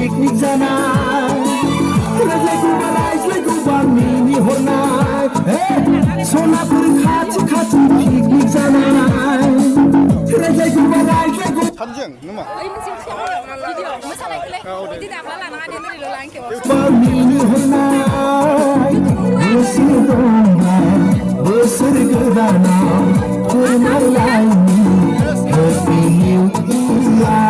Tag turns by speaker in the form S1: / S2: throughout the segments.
S1: picnic जाना रजैको राइजलेको बानी होना सोनापुर खाची picnic जाना रजैको राइजलेको
S2: 산증 누마
S3: 비디오 모사라이클레 어디 나가라 나가 되는 일로 랑케
S1: बानी होना Besar gedana Kurmalani Happy New Year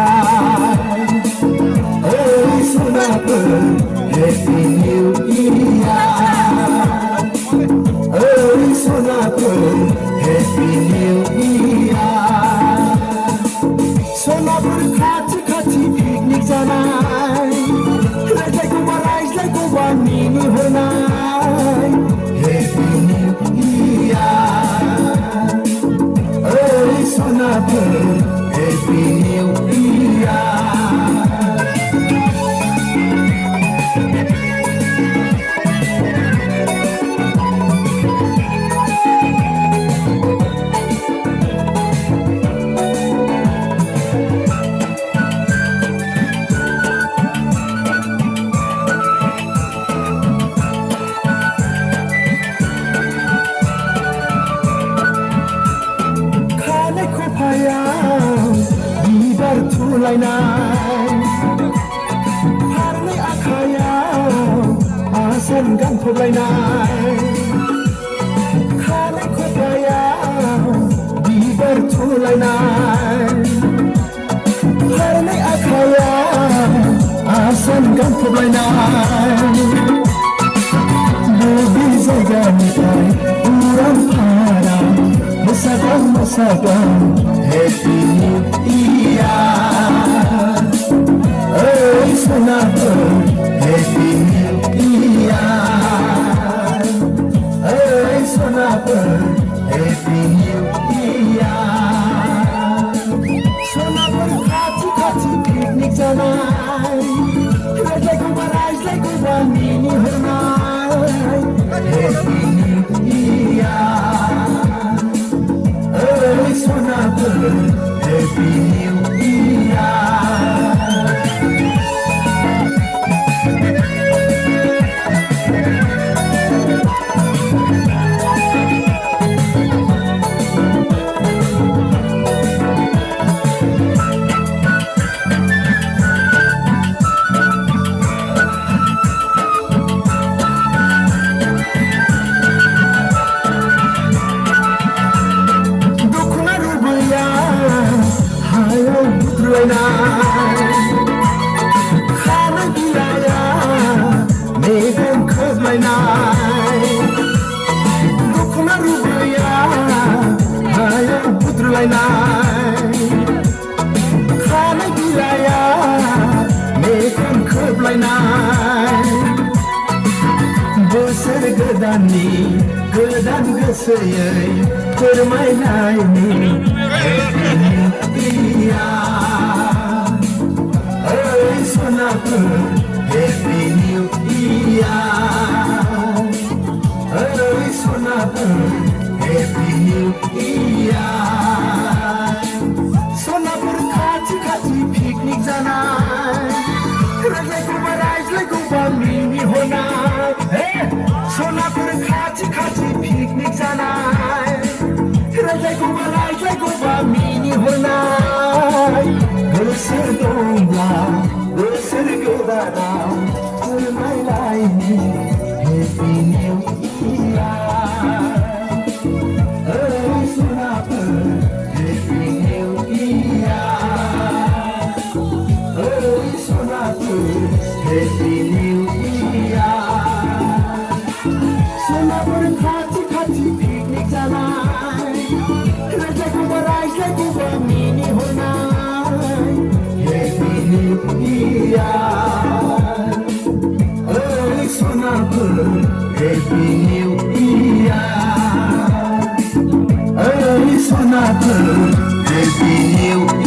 S1: Hey Sunapur Happy New Year Hey Sunapur Happy New Year Sunapur khati picnic janai Rajaiku maraijlaiku banini honai Happy New Year Hey Sunapur Happy New Year Bibar tulainan Harnai akhayaw Asan gan phoglainan Khanai khopayaw Bibar tulainan Harnai akhayaw Asan gan phoglainan Lubi zayganitai Uram parang Masagang Happy New Year Hey Sunapur Happy New Year Hey Sunapur Happy New Year Sunapur khati picnic janai Rajaiku maraijlaiku banini honai Happy New Year Hey Sunapur Happy New Year Khana gilaya Megan khoblainai Dukhna rubaya Haya putrlainai Khana gilaya Megan khoblainai Besar gedani Gedan geseyai Permainai Hey Sunapur Happy New Year Hey Sunapur Happy New Year Sunapur khati picnic janai Rajaiku maraijlaiku banini honai Hey Sunapur khati picnic janai Rajaiku maraijlaiku banini honai Besar domba, besar gedana, Kurmalani Happy New Year Hey Sunapur Happy New Year Hey Sunapur Happy New Year Sunapur khati picnic janai Rajaiku maraijlaiku banini honai Happy New Year Hey Sunapur Happy New Year Hey Sunapur Happy New Year